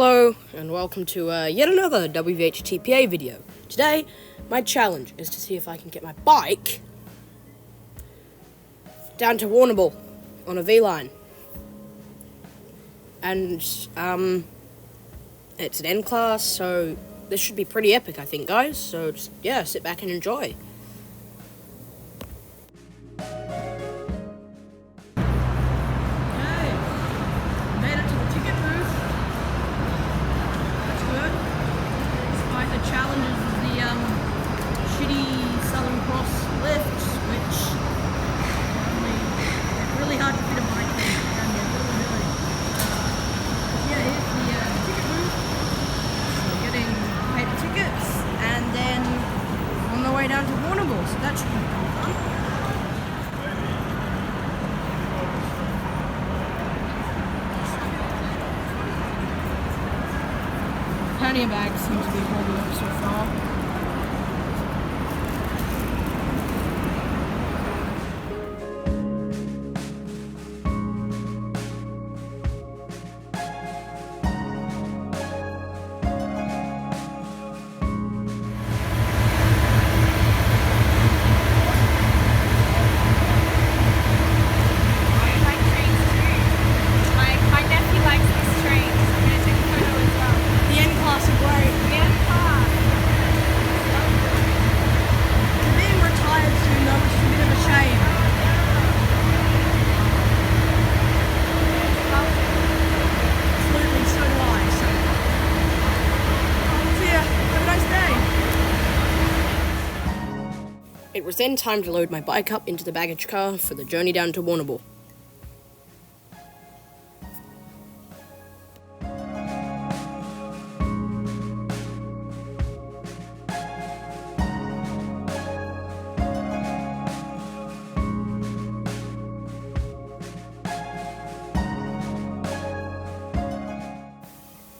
Hello, and welcome to yet another WVHTPA video. Today, my challenge is to see if I can get my bike down to Warrnambool on a V-line. And, it's an N class, so this should be pretty epic, I think, guys. So, just, yeah, sit back and enjoy. Challenges of the shitty Southern Cross lifts, which really hard to fit a bike in. Yeah, here's the ticket booth. So getting paper tickets, and then on the way down to Warrnambool, so that should be pretty fun. Plenty of bags seem to be holding up so far. It was then time to load my bike up into the baggage car for the journey down to Warrnambool.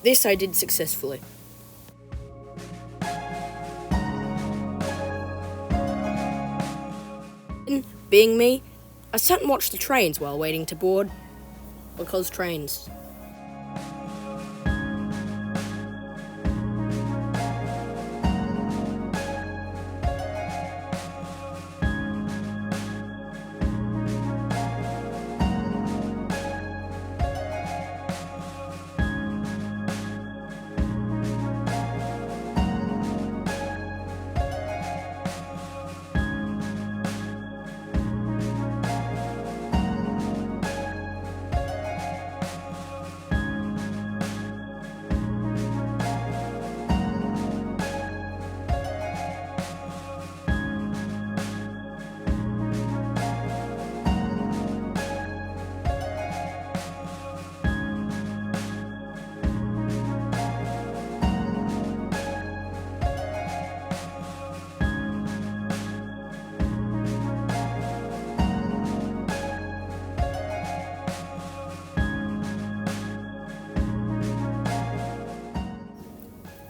This I did successfully. Being me, I sat and watched the trains while waiting to board, because trains.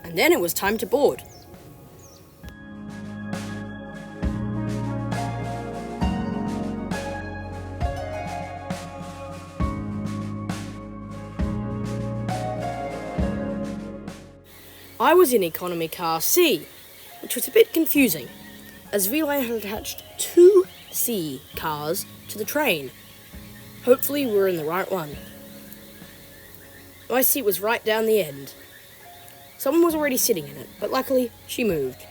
And then it was time to board. I was in economy car C, which was a bit confusing, as V-Line had attached 2 C cars to the train. Hopefully we were in the right one. My seat was right down the end. Someone was already sitting in it, but luckily she moved.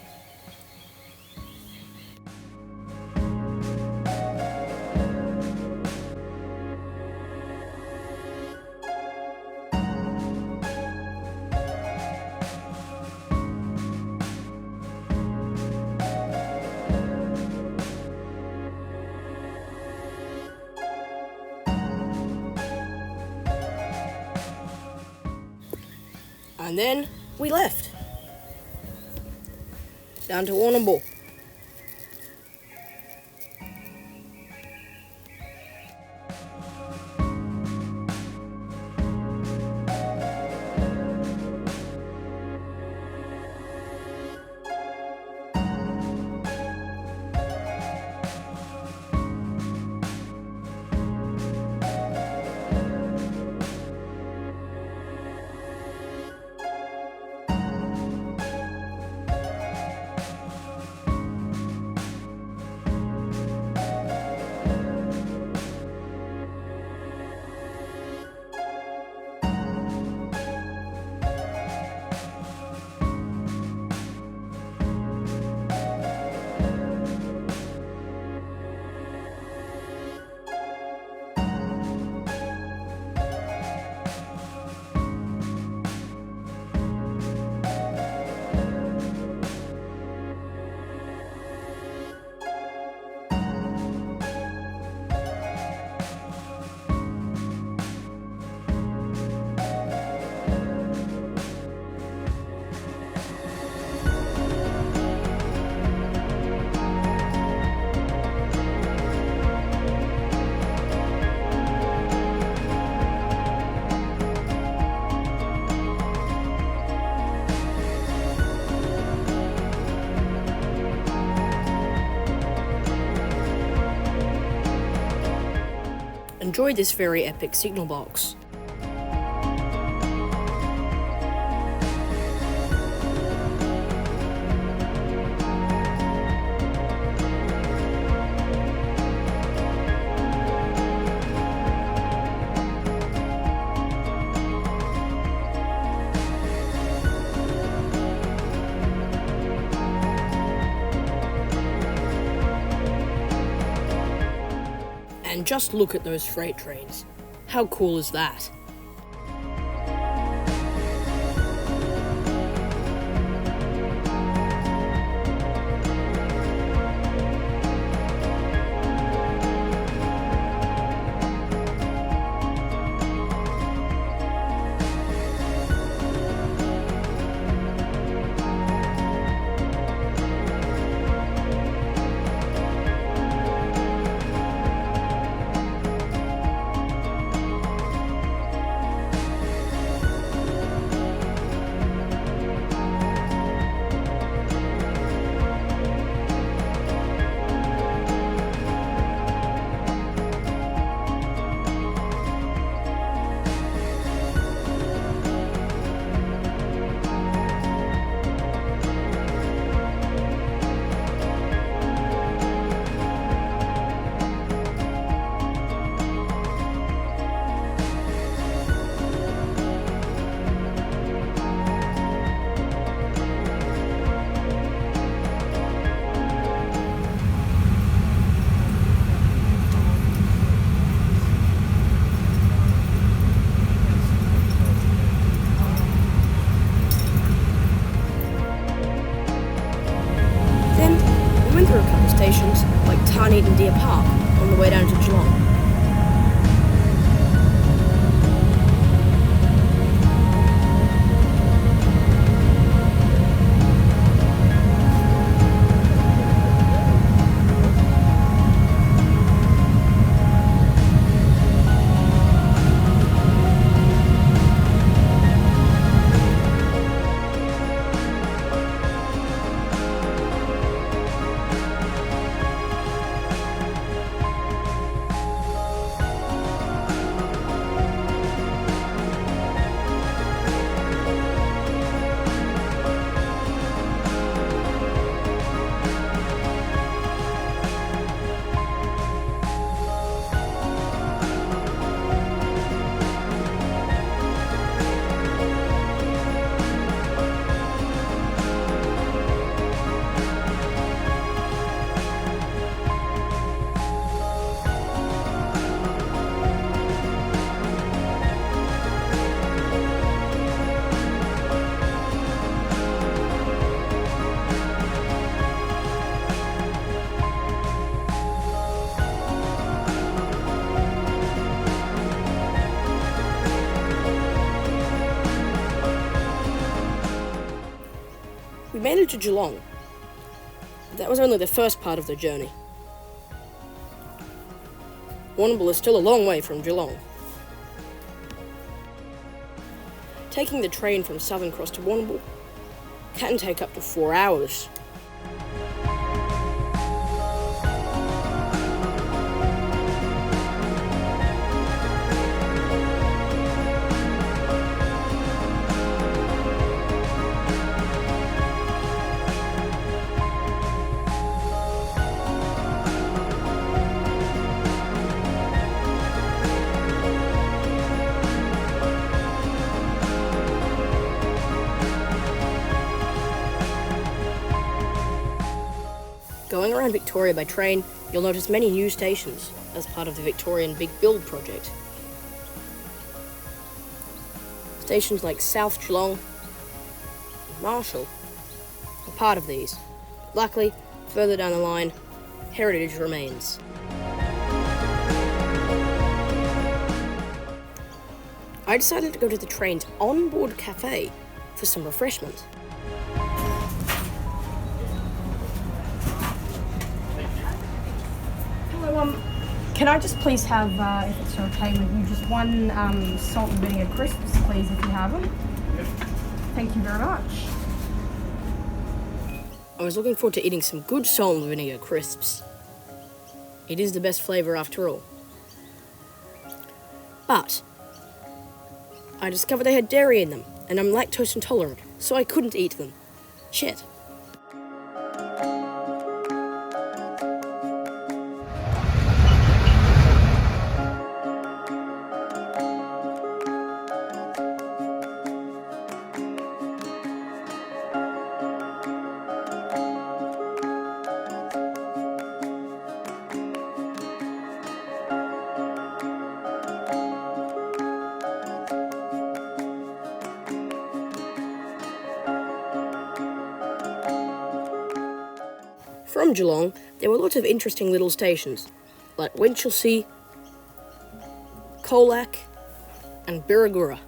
And then we left. Down to Warrnambool. enjoy this very epic signal box. And just look at those freight trains. How cool is that? Through a couple of stations like Tarneet and Deer Park on the way down to Geelong. We made it to Geelong. That was only the first part of the journey. Warrnambool is still a long way from Geelong. Taking the train from Southern Cross to Warrnambool can take up to 4 hours. Going around Victoria by train, you'll notice many new stations as part of the Victorian Big Build project. Stations like South Geelong and Marshall are part of these. Luckily, further down the line, heritage remains. I decided to go to the train's onboard cafe for some refreshment. Hello, can I just please have, if it's okay with you, just one salt and vinegar crisps, please, if you have them? Thank you very much. I was looking forward to eating some good salt and vinegar crisps. It is the best flavour after all. But I discovered they had dairy in them, and I'm lactose intolerant, so I couldn't eat them. Shit. From Geelong, there were lots of interesting little stations, like Winchelsea, Colac, and Birregurra.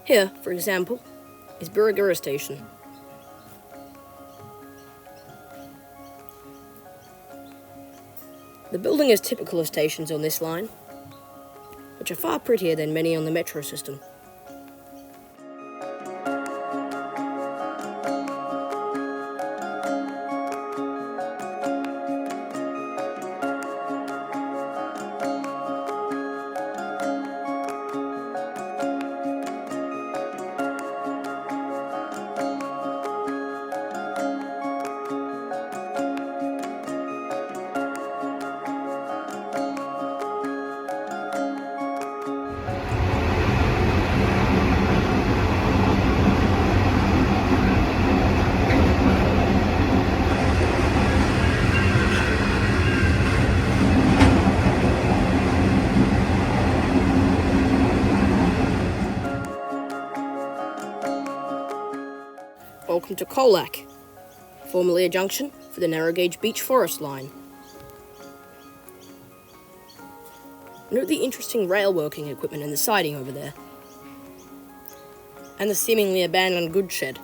Here, for example, is Birregurra Station. The building is typical of stations on this line, which are far prettier than many on the metro system. Welcome to Colac, formerly a junction for the narrow gauge Beach Forest line. Note the interesting rail working equipment in the siding over there, and the seemingly abandoned goods shed.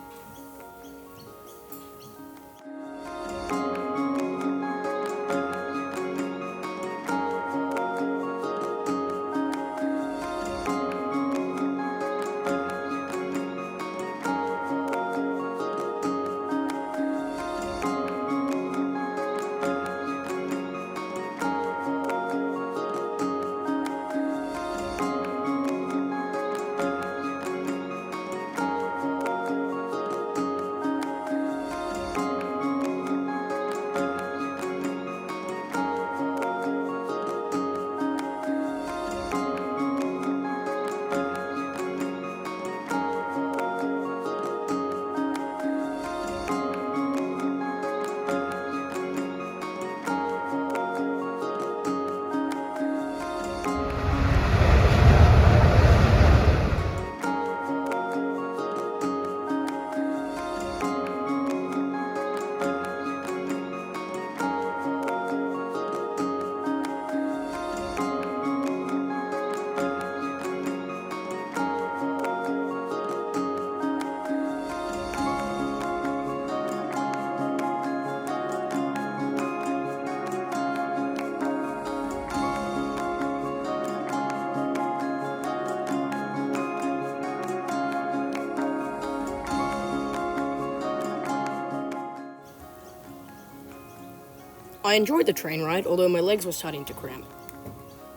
I enjoyed the train ride, although my legs were starting to cramp.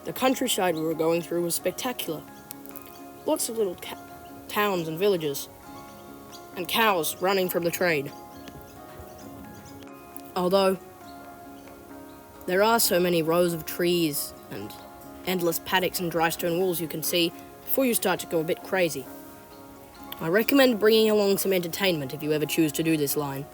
The countryside we were going through was spectacular. Lots of little towns and villages, and cows running from the train. Although, there are so many rows of trees and endless paddocks and dry stone walls you can see before you start to go a bit crazy. I recommend bringing along some entertainment if you ever choose to do this line.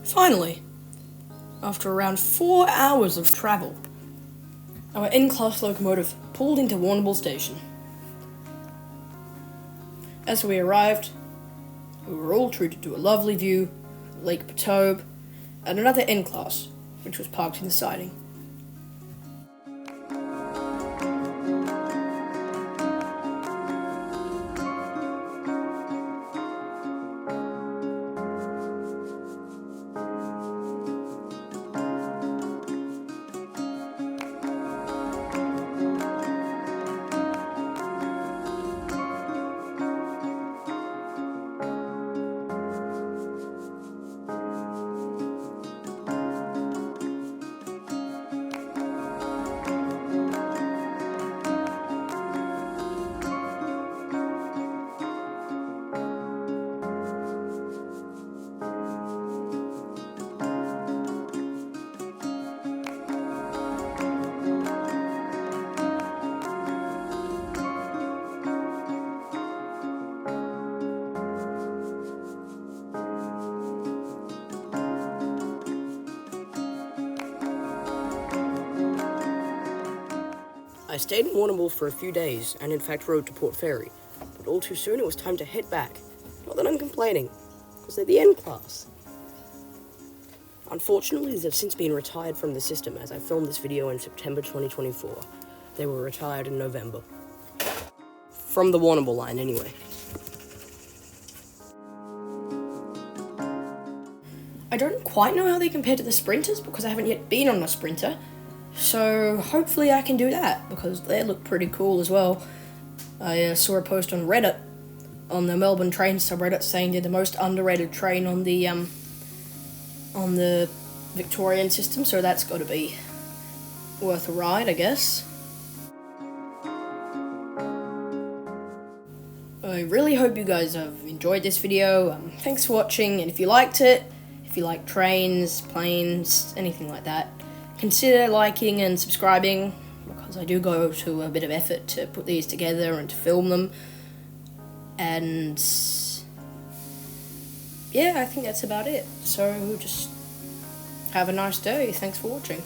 Finally, after around 4 hours of travel, our in-class locomotive pulled into Warrnambool station. As we arrived, we were all treated to a lovely view of Lake Potobe and another in-class, which was parked in the siding. I stayed in Warrnambool for a few days, and in fact rode to Port Fairy, but all too soon it was time to head back. Not that I'm complaining, because they're the N class. Unfortunately, they've since been retired from the system, as I filmed this video in September 2024. They were retired in November. From the Warrnambool line, anyway. I don't quite know how they compare to the sprinters, because I haven't yet been on a sprinter. So hopefully I can do that, because they look pretty cool as well. I saw a post on Reddit, on the Melbourne train subreddit, saying they're the most underrated train on the Victorian system, so that's got to be worth a ride, I guess. I really hope you guys have enjoyed this video. Thanks for watching, and if you liked it, if you like trains, planes, anything like that, consider liking and subscribing, because I do go to a bit of effort to put these together and to film them. And yeah, I think that's about it. So just have a nice day. Thanks for watching.